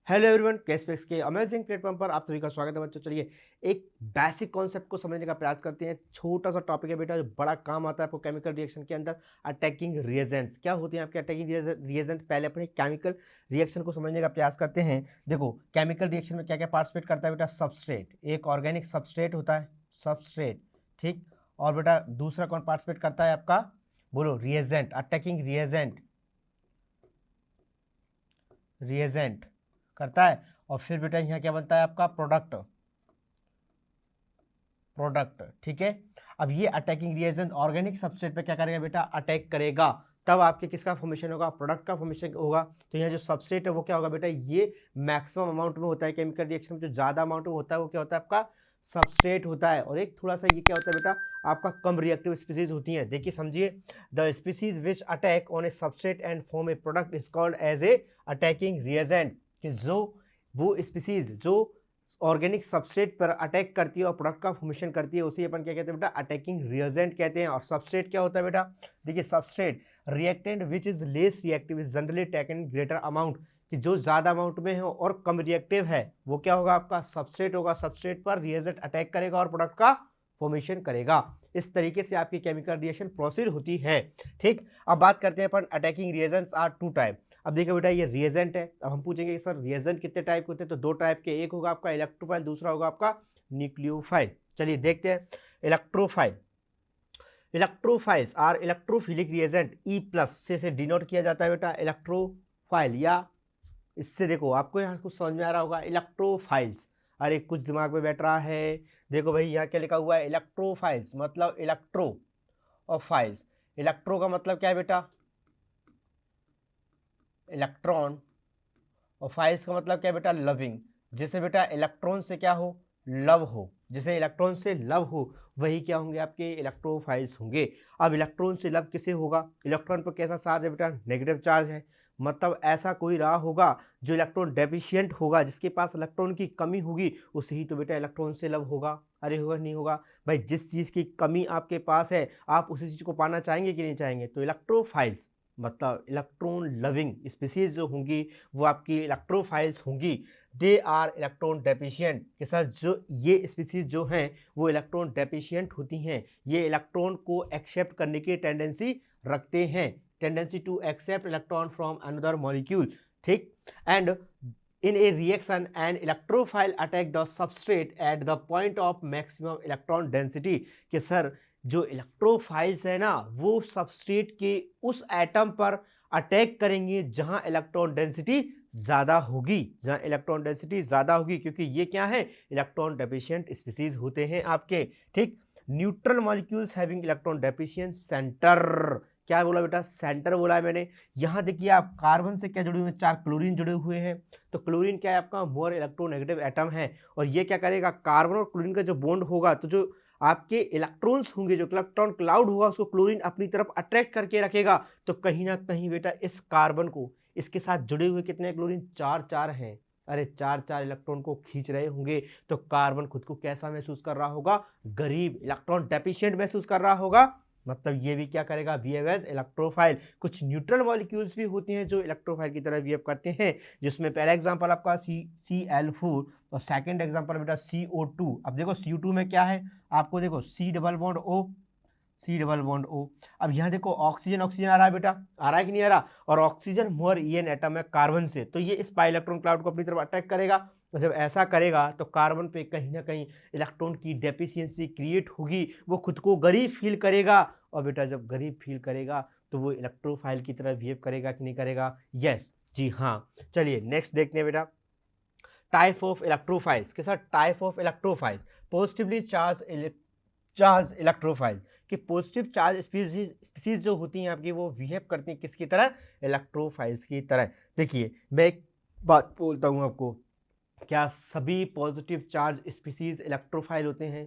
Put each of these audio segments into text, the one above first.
Hello everyone, केसपेक्स के amazing platform पर आप सभी का स्वागत है बच्चों। चलिए एक बेसिक कॉन्सेप्ट को समझने का प्रयास करते हैं। छोटा सा टॉपिक है बेटा, जो बड़ा काम आता है आपको केमिकल रिएक्शन के अंदर। अटैकिंग रिएजेंट्स क्या होते हैं आपके अटैकिंग रिएजेंट। पहले अपने केमिकल रिएक्शन को समझने का प्रयास करते हैं। देखो केमिकल रिएक्शन में क्या क्या पार्टिसिपेट करता है बेटा। सबस्ट्रेट, एक ऑर्गेनिक सबस्ट्रेट होता है, सबस्ट्रेट, ठीक। और बेटा दूसरा कौन पार्टिसिपेट करता है आपका, बोलो, रिएजेंट, अटैकिंग रिएजेंट, रिएजेंट करता है। और फिर बेटा यहाँ क्या बनता है आपका, प्रोडक्ट, प्रोडक्ट, ठीक है। अब ये अटैकिंग रिएजेंट ऑर्गेनिक सबस्ट्रेट पे क्या करेगा बेटा, अटैक करेगा, तब आपके किसका फॉर्मेशन होगा, प्रोडक्ट का फॉर्मेशन होगा। तो यहाँ जो सबस्ट्रेट है वो क्या होगा बेटा, ये मैक्सिमम अमाउंट में होता है केमिकल रिएक्शन में। जो ज़्यादा अमाउंट में होता है वो क्या होता है आपका, सबस्ट्रेट होता है। और एक थोड़ा सा ये क्या होता है बेटा, आपका कम रिएक्टिव स्पीसीज होती हैं। देखिए समझिए, the species which attack on a substrate and form a product is called as a attacking reagent. कि जो वो स्पीसीज जो ऑर्गेनिक सबस्ट्रेट पर अटैक करती है और प्रोडक्ट का फॉर्मेशन करती है, उसी अपन क्या कहते हैं बेटा, अटैकिंग रिएजेंट कहते हैं। और सबस्ट्रेट क्या होता है बेटा, देखिए substrate reactant which is less reactive is generally taken in greater amount. कि जो ज़्यादा अमाउंट में है और कम रिएक्टिव है वो क्या होगा आपका, सबस्ट्रेट होगा। सबस्ट्रेट पर रिएजेंट अटैक करेगा और प्रोडक्ट का फॉर्मेशन करेगा। इस तरीके से आपकी केमिकल रिएक्शन प्रोसीड होती है, ठीक। अब बात करते हैं अपन, attacking reagents are two type. अब देखो बेटा ये रिएजेंट है। अब हम पूछेंगे कि सर रिएजेंट कितने टाइप के होते हैं, तो दो टाइप के, एक होगा आपका इलेक्ट्रोफाइल, दूसरा होगा आपका न्यूक्लियोफाइल। चलिए देखते हैं। Electrophile, electrophiles are electrophilic reagent, E plus से डिनोट किया जाता है बेटा इलेक्ट्रोफाइल। या इससे देखो आपको यहाँ कुछ समझ में आ रहा होगा, इलेक्ट्रोफाइल्स। अरे कुछ दिमाग में बैठ रहा है, देखो भाई यहाँ क्या लिखा हुआ है, इलेक्ट्रोफाइल्स मतलब इलेक्ट्रो और फाइल्स। इलेक्ट्रो का मतलब क्या है बेटा, इलेक्ट्रॉन, और फाइल्स का मतलब क्या है बेटा, लविंग। जैसे बेटा इलेक्ट्रॉन से क्या हो, लव हो, जैसे इलेक्ट्रॉन से लव हो वही क्या होंगे आपके इलेक्ट्रोफाइल्स होंगे। अब इलेक्ट्रॉन से लव किसे होगा, इलेक्ट्रॉन पर कैसा चार्ज है बेटा, नेगेटिव चार्ज है। मतलब ऐसा कोई रहा होगा जो इलेक्ट्रॉन डेफिशिएंट होगा, जिसके पास इलेक्ट्रॉन की कमी होगी, उसे ही तो बेटा इलेक्ट्रॉन से लव होगा। अरे होगा नहीं होगा भाई, जिस चीज़ की कमी आपके पास है आप उसी चीज़ को पाना चाहेंगे कि नहीं चाहेंगे। तो इलेक्ट्रोफाइल्स मतलब इलेक्ट्रॉन लविंग स्पीसीज जो होंगी वो आपकी इलेक्ट्रोफाइल्स होंगी। दे आर इलेक्ट्रॉन डेफिशिएंट, कि सर जो ये स्पीसीज जो हैं वो इलेक्ट्रॉन डेफिशिएंट होती हैं। ये इलेक्ट्रॉन को एक्सेप्ट करने की टेंडेंसी रखते हैं, tendency to accept electron from another molecule, ठीक। And in a reaction an electrophile attack the substrate at the point of maximum electron density। कि सर जो इलेक्ट्रोफाइल्स है ना वो सबस्ट्रेट के उस एटम पर अटैक करेंगे जहां इलेक्ट्रॉन डेंसिटी ज़्यादा होगी, जहां इलेक्ट्रॉन डेंसिटी ज़्यादा होगी, क्योंकि ये क्या है, इलेक्ट्रॉन डेफिशिएंट स्पीसीज होते हैं आपके, ठीक। Neutral molecules having electron deficient centre, क्या बोला बेटा, सेंटर बोला है मैंने। यहाँ देखिए आप, कार्बन से क्या जुड़े हुए हैं, 4 क्लोरीन जुड़े हुए हैं। तो क्लोरीन क्या है आपका, मोर इलेक्ट्रोनेगेटिव एटम है। और ये क्या करेगा, कार्बन और क्लोरीन का जो बॉन्ड होगा तो जो आपके इलेक्ट्रॉन्स होंगे, जो इलेक्ट्रॉन क्लाउड होगा उसको क्लोरीन अपनी तरफ अट्रैक्ट करके रखेगा। तो कहीं ना कहीं बेटा इस कार्बन को, इसके साथ जुड़े हुए कितने क्लोरीन, 4 हैं। अरे 4 इलेक्ट्रॉन को खींच रहे होंगे, तो कार्बन खुद को कैसा महसूस कर रहा होगा, गरीब, इलेक्ट्रॉन डेफिशिएंट महसूस कर रहा होगा। मतलब ये भी क्या करेगा, बिहेव एज इलेक्ट्रोफाइल। कुछ न्यूट्रल मॉलिक्यूल्स भी होती हैं जो इलेक्ट्रोफाइल की तरह बिहेव करते हैं, जिसमें पहला एग्जांपल आपका Cl4 और सेकंड एग्जांपल बेटा CO2। अब देखो CO2 में क्या है, आपको देखो C double bond O, C double bond O। अब यहाँ देखो ऑक्सीजन, ऑक्सीजन आ रहा है बेटा, आ रहा है कि नहीं आ रहा, और ऑक्सीजन मोर EN एटम है कार्बन से, तो ये इस पाई इलेक्ट्रॉन क्लाउड को अपनी तरफ अटैक करेगा। तो जब ऐसा करेगा तो कार्बन पे कहीं ना कहीं इलेक्ट्रॉन की डेफिशिएंसी क्रिएट होगी, वो खुद को गरीब फील करेगा। और बेटा जब गरीब फील करेगा तो वो इलेक्ट्रोफाइल की तरह बिहेव करेगा कि नहीं करेगा, यस जी हाँ। चलिए नेक्स्ट देखते हैं बेटा, टाइप ऑफ इलेक्ट्रोफाइल्स के साथ, type of electrophiles, positively charge electrophile. कि पॉजिटिव चार्ज स्पीसीज जो होती हैं आपकी वो बिहेव करती हैं किसकी तरह, इलेक्ट्रोफाइल्स की तरह। देखिए मैं एक बात बोलता हूँ आपको, क्या सभी पॉजिटिव चार्ज स्पीसीज इलेक्ट्रोफाइल होते हैं,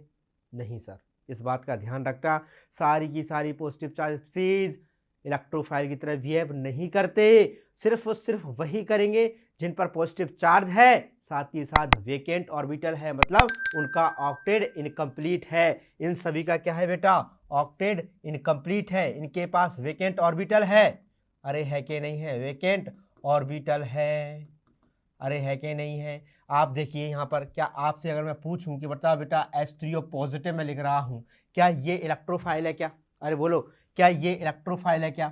नहीं सर, इस बात का ध्यान रखना। सारी की सारी पॉजिटिव चार्ज स्पीसीज इलेक्ट्रोफाइल की तरह बिहेव नहीं करते, सिर्फ और सिर्फ वही करेंगे जिन पर पॉजिटिव चार्ज है, साथ ही साथ वेकेंट ऑर्बिटल है, मतलब उनका ऑक्टेट इनकम्प्लीट है। इन सभी का क्या है बेटा, ऑक्टेट इनकम्प्लीट है, इनके पास वेकेंट ऑर्बिटल है। अरे है कि नहीं है, वेकेंट ऑर्बिटल है। अरे है कि नहीं है? आप देखिए यहाँ पर, क्या आपसे अगर मैं पूछूं कि बता बेटा H3O पॉजिटिव में लिख रहा हूँ, क्या ये इलेक्ट्रोफाइल है क्या? अरे बोलो, क्या ये इलेक्ट्रोफाइल है क्या?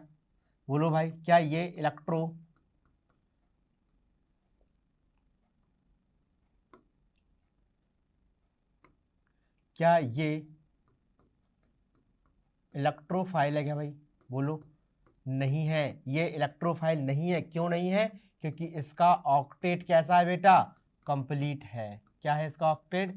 बोलो भाई, क्या ये क्या ये इलेक्ट्रोफाइल है क्या भाई? बोलो। नहीं है, ये इलेक्ट्रोफाइल नहीं है। क्यों नहीं है? क्योंकि इसका ऑक्टेट कैसा है बेटा? कंप्लीट है। क्या है इसका ऑक्टेट?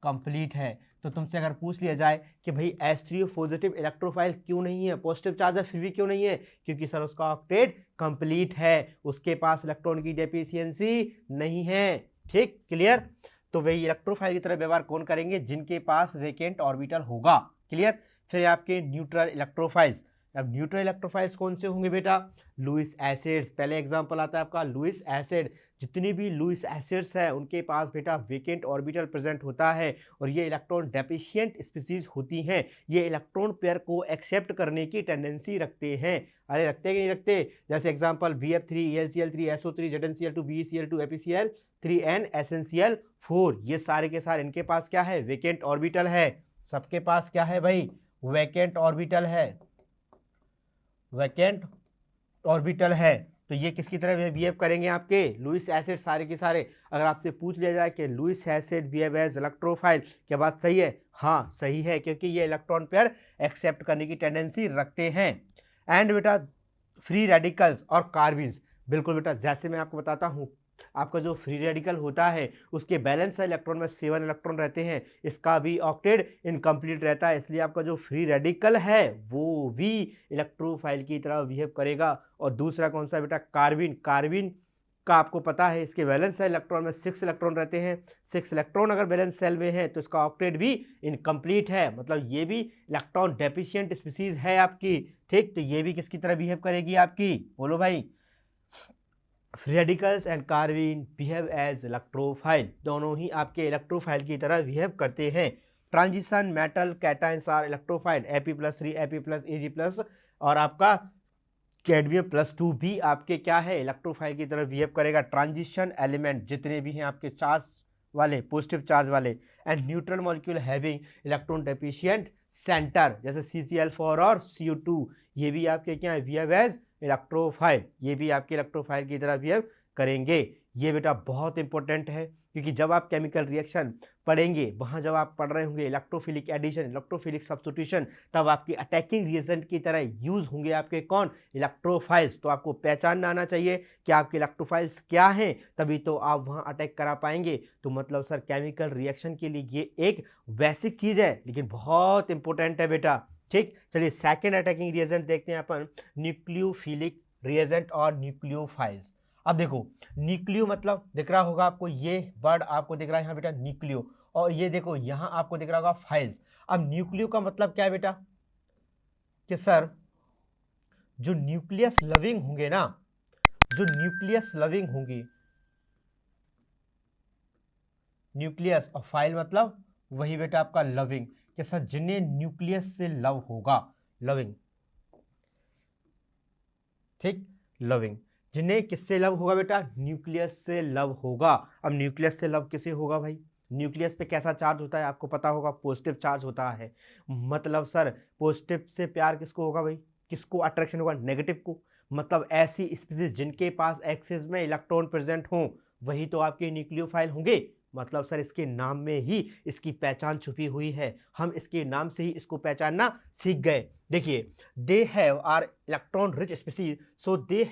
कंप्लीट है। तो तुमसे अगर पूछ लिया जाए कि भाई H3O पॉजिटिव इलेक्ट्रोफाइल क्यों नहीं है, पॉजिटिव चार्ज है फिर भी क्यों नहीं है? क्योंकि सर उसका ऑक्टेट कंप्लीट है, उसके पास इलेक्ट्रॉन की डेफिशिएंसी नहीं है। ठीक, क्लियर? तो वही इलेक्ट्रोफाइल की तरह व्यवहार कौन करेंगे? जिनके पास वेकेंट ऑर्बिटल होगा। क्लियर? फिर आपके न्यूट्रल इलेक्ट्रोफाइल्स। अब न्यूट्रल इलेक्ट्रोफाइल्स कौन से होंगे बेटा? Lewis acids. पहले एग्जांपल आता है आपका लुईस एसिड। जितनी भी लुईस एसिड्स है उनके पास बेटा वेकेंट ऑर्बिटल प्रेजेंट होता है और ये इलेक्ट्रॉन डेफिशिएंट स्पीसीज होती हैं। ये इलेक्ट्रॉन पेयर को एक्सेप्ट करने की टेंडेंसी रखते हैं। अरे रखते हैं कि नहीं रखते? जैसे example BF3 ElCl3 SO3 ZnCl2 BeCl2 FeCl3n SnCl4, ये सारे के सारे इनके पास क्या है? वेकेंट ऑर्बिटल है। सबके पास क्या है भाई? वेकेंट ऑर्बिटल है। वैकेंट ऑर्बिटल है। तो ये किसकी तरह बिहेव करेंगे? आपके लुईस एसिड सारे के सारे। अगर आपसे पूछ लिया जाए कि Lewis acid behave as electrophile, क्या बात सही है? हाँ सही है, क्योंकि ये इलेक्ट्रॉन पेयर एक्सेप्ट करने की टेंडेंसी रखते हैं। एंड बेटा फ्री रेडिकल्स और कार्बिन्स, बिल्कुल बेटा, जैसे मैं आपको बताता हूँ, आपका जो फ्री रेडिकल होता है उसके बैलेंस इलेक्ट्रॉन में 7 इलेक्ट्रॉन रहते हैं, इसका भी ऑक्टेट इनकम्प्लीट रहता है, इसलिए आपका जो फ्री रेडिकल है वो भी इलेक्ट्रोफाइल की तरह बिहेव करेगा। और दूसरा कौन सा बेटा? कार्बिन। कार्बिन का आपको पता है इसके वैलेंस इलेक्ट्रॉन में 6 इलेक्ट्रॉन रहते हैं। 6 इलेक्ट्रॉन अगर बैलेंस सेल में है तो इसका ऑक्टेट भी इनकम्प्लीट है, मतलब ये भी इलेक्ट्रॉन डेफिशिएंट स्पीसीज है आपकी। ठीक, तो ये भी किसकी तरह बिहेव करेगी आपकी? बोलो भाई। Free radicals and carbene behave as electrophile, दोनों ही आपके इलेक्ट्रोफाइल की तरह बिहेव करते हैं। Transition metal cations are electrophile, Ap+3 Ap+ Ag+, और आपका कैडमियम+2 भी आपके क्या है? इलेक्ट्रोफाइल की तरह बिहेव करेगा। ट्रांजिशन एलिमेंट जितने भी हैं आपके चार्ज वाले, पॉजिटिव चार्ज वाले, and neutral molecule having electron deficient centre, जैसे CCl4 और CO2, ये भी आपके क्या है? Behave as electrophile. ये भी आपके इलेक्ट्रोफाइल की तरह बिहेव करेंगे। ये बेटा बहुत इंपॉर्टेंट है, क्योंकि जब आप केमिकल रिएक्शन पढ़ेंगे, वहाँ जब आप पढ़ रहे होंगे इलेक्ट्रोफिलिक एडिशन, इलेक्ट्रोफिलिक सब्स्टिट्यूशन, तब आपकी अटैकिंग रिएजेंट की तरह यूज़ होंगे आपके कौन? इलेक्ट्रोफाइल्स। तो आपको पहचानना आना चाहिए कि आपके इलेक्ट्रोफाइल्स क्या हैं, तभी तो आप वहाँ अटैक करा पाएंगे। तो मतलब सर केमिकल रिएक्शन के लिए ये एक बेसिक चीज़ है, लेकिन बहुत इंपॉर्टेंट है बेटा। ठीक, चलिए सेकेंड अटैकिंग रिएजेंट देखते हैं अपन, न्यूक्लियोफिलिक रिएजेंट और न्यूक्लियोफाइल्स। अब देखो, न्यूक्लियो मतलब दिख रहा होगा आपको, ये वर्ड आपको दिख रहा है यहाँ बेटा न्यूक्लियो, और ये देखो यहाँ आपको दिख रहा होगा फाइल्स। अब न्यूक्लियो का मतलब क्या है बेटा? कि सर जो न्यूक्लियस लविंग होंगे ना, जो न्यूक्लियस लविंग होंगी, न्यूक्लियस, और फाइल मतलब वही बेटा आपका लविंग, कि सर जिन्हें न्यूक्लियस से लव होगा, लविंग। ठीक, लविंग, जिन्हें किससे लव होगा बेटा? न्यूक्लियस से लव होगा। अब न्यूक्लियस से लव किसे होगा भाई? न्यूक्लियस पे कैसा चार्ज होता है आपको पता होगा? पॉजिटिव चार्ज होता है। मतलब सर पॉजिटिव से प्यार किसको होगा भाई? किसको अट्रैक्शन होगा? नेगेटिव को। मतलब ऐसी स्पीसीज जिनके पास एक्सिस में इलेक्ट्रॉन प्रेजेंट हों, वही तो आपके न्यूक्लियोफाइल होंगे। मतलब सर इसके नाम में ही इसकी पहचान छुपी हुई है, हम इसके नाम से ही इसको पहचानना सीख गए। देखिए, they have are electron rich species, so they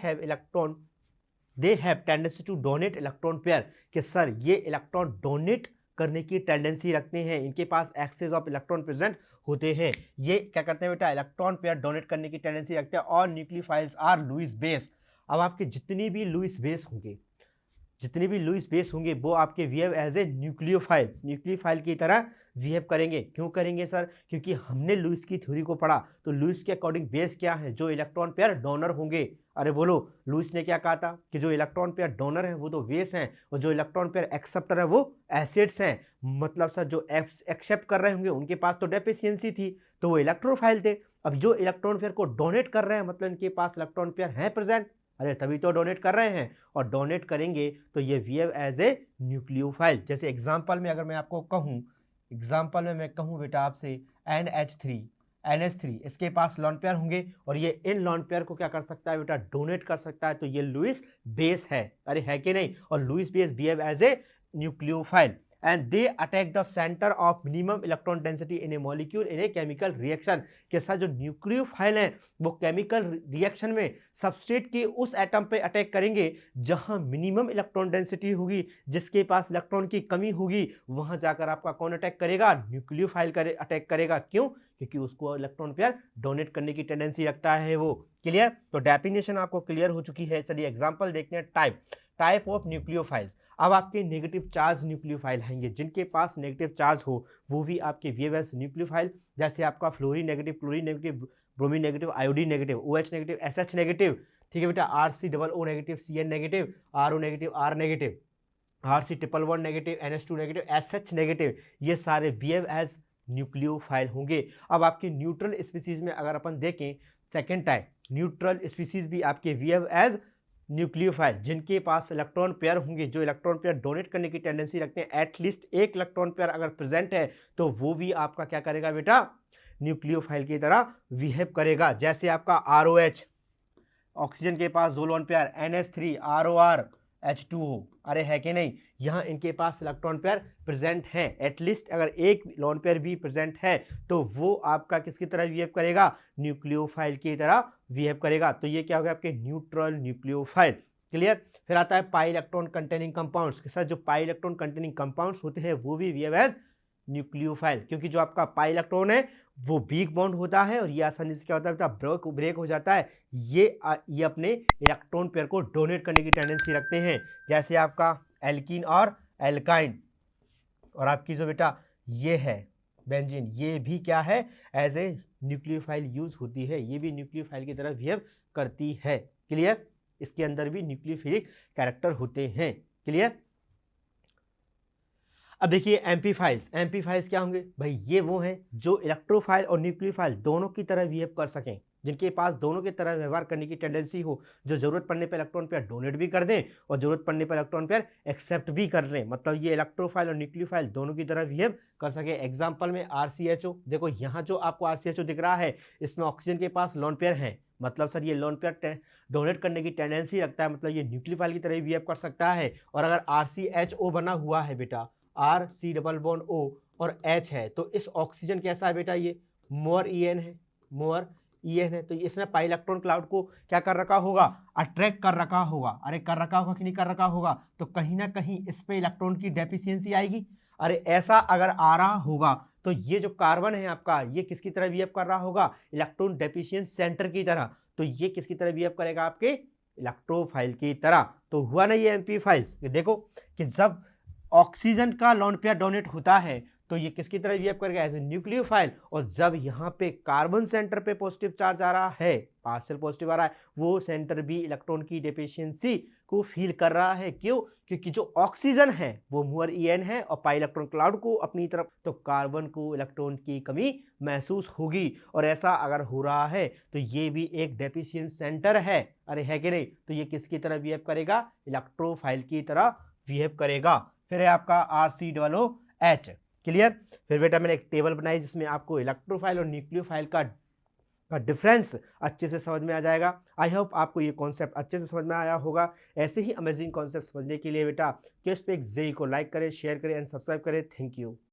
have tendency to donate electron pair, कि सर ये इलेक्ट्रॉन डोनेट करने की टेंडेंसी रखते हैं, इनके पास एक्सेस ऑफ इलेक्ट्रॉन प्रेजेंट होते हैं। ये क्या करते हैं बेटा? इलेक्ट्रॉन पेयर डोनेट करने की टेंडेंसी रखते हैं। और न्यूक्लियोफाइल्स आर लुईस बेस। अब आपके जितनी भी लुईस बेस होंगे, जितने भी लुईस बेस होंगे, वो आपके बिहेव एज ए न्यूक्लियोफाइल की तरह बिहेव करेंगे। क्यों करेंगे सर? क्योंकि हमने लुईस की थ्योरी को पढ़ा, तो लुईस के अकॉर्डिंग बेस क्या है? जो इलेक्ट्रॉन पेयर डोनर होंगे। अरे बोलो, लुईस ने क्या कहा था? कि जो इलेक्ट्रॉन पेयर डोनर है वो तो बेस हैं, और जो इलेक्ट्रॉन पेयर एक्सेप्टर है वो एसिड्स हैं। मतलब सर जो एक्सेप्ट कर रहे होंगे उनके पास तो डेफिशिएंसी थी, तो वो इलेक्ट्रोफाइल थे। अब जो इलेक्ट्रॉन पेयर को डोनेट कर रहे हैं, मतलब इनके पास इलेक्ट्रॉन पेयर हैं प्रेजेंट, अरे तभी तो डोनेट कर रहे हैं, और डोनेट करेंगे तो ये बिहेव एज ए न्यूक्लियोफाइल। जैसे एग्जांपल में अगर मैं आपको कहूँ, एग्जांपल में मैं कहूँ बेटा आपसे NH3 इसके पास लोन पेयर होंगे और ये इन लोन पेयर को क्या कर सकता है बेटा, डोनेट कर सकता है, तो ये लुईस बेस है, अरे है कि नहीं। और Lewis base behave as a nucleophile and they attack the centre of minimum electron density in a molecule in a chemical reaction. के साथ जो न्यूक्लियोफाइल है वो केमिकल रिएक्शन में सबस्ट्रेट के उस एटम पे अटैक करेंगे जहां मिनिमम इलेक्ट्रॉन डेंसिटी होगी, जिसके पास इलेक्ट्रॉन की कमी होगी, वहां जाकर आपका कौन अटैक करेगा, न्यूक्लियोफाइल अटैक करेगा। क्यों? क्योंकि उसको इलेक्ट्रॉन पेयर डोनेट करने की टेंडेंसी रखता है वो। क्लियर? तो डेफिनेशन आपको क्लियर हो चुकी है। चलिए एग्जाम्पल देखते हैं। Type of nucleophiles. अब आपके नेगेटिव चार्ज न्यूक्लियोफाइल हैंगे, जिनके पास नेगेटिव चार्ज हो वो भी आपके VMS न्यूक्लियोफाइल, जैसे आपका fluorine negative, chlorine negative, bromine negative, iodine negative, OH negative, SH negative, ठीक है बेटा, RCOO negative, CN negative, RO negative, R negative, RC111 negative, NH2 negative, SH negative, ये सारे बिहेव एज न्यूक्लियोफाइल होंगे। अब आपके न्यूट्रल स्पीसीज में अगर अपन देखें, सेकेंड टाइप न्यूट्रल स्पीसीज भी आपके बिहेव एज न्यूक्लियोफाइल, जिनके पास इलेक्ट्रॉन पेयर होंगे, जो इलेक्ट्रॉन पेयर डोनेट करने की टेंडेंसी रखते हैं, एटलीस्ट एक इलेक्ट्रॉन पेयर अगर प्रेजेंट है तो वो भी आपका क्या करेगा बेटा, न्यूक्लियोफाइल की तरह बिहेव करेगा। जैसे आपका ROH, ऑक्सीजन के पास दो lone pair, NH3 ROR H2O, अरे है कि नहीं, यहाँ इनके पास इलेक्ट्रॉन पेयर प्रेजेंट है, एटलीस्ट अगर एक लोन पेयर भी प्रेजेंट है तो वो आपका किसकी तरह बिहेव करेगा, न्यूक्लियोफाइल की तरह बिहेव करेगा। तो ये क्या हो गया आपके न्यूट्रल न्यूक्लियोफाइल। क्लियर? फिर आता है पाई इलेक्ट्रॉन कंटेनिंग कंपाउंड्स के साथ, जो पाई इलेक्ट्रॉन कंटेनिंग कंपाउंड्स होते हैं वो भी बिहेव एज न्यूक्लियोफाइल, क्योंकि जो आपका पाई इलेक्ट्रॉन है वो वीक बॉन्ड होता है और ये आसानी से क्या होता है बेटा, ब्रेक हो जाता है। ये अपने इलेक्ट्रॉन पेयर को डोनेट करने की टेंडेंसी रखते हैं, जैसे आपका एल्कीन और एल्काइन। और आपकी जो बेटा ये है बेंजीन, ये भी क्या है, एज ए न्यूक्लियोफाइल यूज होती है, ये भी न्यूक्लियोफाइल की तरह बिहेव करती है। क्लियर? इसके अंदर भी न्यूक्लियोफिलिक कैरेक्टर होते हैं। क्लियर? अब देखिए एम्पीफाइल्स क्या होंगे भाई, ये वो हैं जो इलेक्ट्रोफाइल और न्यूक्लियोफाइल दोनों की तरह बिहेव कर सकें, जिनके पास दोनों की तरह व्यवहार करने की टेंडेंसी हो, जो जरूरत पड़ने पर इलेक्ट्रॉन पेयर डोनेट भी कर दें और जरूरत पड़ने पर इलेक्ट्रॉन पेयर एक्सेप्ट भी कर लें, मतलब ये इलेक्ट्रोफाइल और न्यूक्लियोफाइल दोनों की तरह बिहेव कर सके। एग्जाम्पल में RCHO, देखो यहाँ जो आपको RCHO दिख रहा है, इसमें ऑक्सीजन के पास लोन पेयर है, मतलब सर ये लोन पेयर डोनेट करने की टेंडेंसी रखता है, मतलब ये न्यूक्लियोफाइल की तरह बिहेव कर सकता है। और अगर RCHO बना हुआ है बेटा, RC डबल बॉन्ड O और H है, तो इस ऑक्सीजन कैसा है बेटा, ये मोर EN है, तो इसने पाई इलेक्ट्रॉन क्लाउड को क्या कर रखा होगा, अट्रैक्ट कर रखा होगा। अरे कर रखा होगा कि नहीं कर रखा होगा, तो कहीं ना कहीं इस पे इलेक्ट्रॉन की डेफिशिएंसी आएगी। अरे ऐसा अगर आ रहा होगा तो ये जो कार्बन है आपका, ये किसकी तरह बिहेव कर रहा होगा, इलेक्ट्रॉन डेफिशिएंट सेंटर की तरह, तो ये किसकी तरह बिहेव करेगा, आपके इलेक्ट्रोफाइल की तरह। तो हुआ ना ये एम्पीफाइल्स। देखो कि जब ऑक्सीजन का लोन पेयर डोनेट होता है तो ये किसकी तरह बिहेव करेगा, एज ए न्यूक्लियोफाइल। और जब यहाँ पे कार्बन सेंटर पे पॉजिटिव चार्ज आ रहा है, पार्शियल पॉजिटिव आ रहा है, वो सेंटर भी इलेक्ट्रॉन की डेफिशिएंसी को फील कर रहा है। क्यों? क्योंकि जो ऑक्सीजन है वो मोर EN है और पाई इलेक्ट्रॉन क्लाउड को अपनी तरफ, तो कार्बन को इलेक्ट्रॉन की कमी महसूस होगी। और ऐसा अगर हो रहा है तो ये भी एक डेफिशिएंट सेंटर है, अरे है कि नहीं, तो ये किसकी तरह बिहेव करेगा, इलेक्ट्रोफाइल की तरह बिहेव करेगा। फिर है आपका RCOOH। क्लियर? फिर बेटा मैंने एक टेबल बनाई जिसमें आपको इलेक्ट्रोफाइल और न्यूक्लियोफाइल का डिफरेंस अच्छे से समझ में आ जाएगा। आई होप आपको ये कॉन्सेप्ट अच्छे से समझ में आया होगा। ऐसे ही अमेजिंग कॉन्सेप्ट समझने के लिए बेटा क्वेस्ट पे जेई को लाइक करें, शेयर करें एंड सब्सक्राइब करें। Thank you.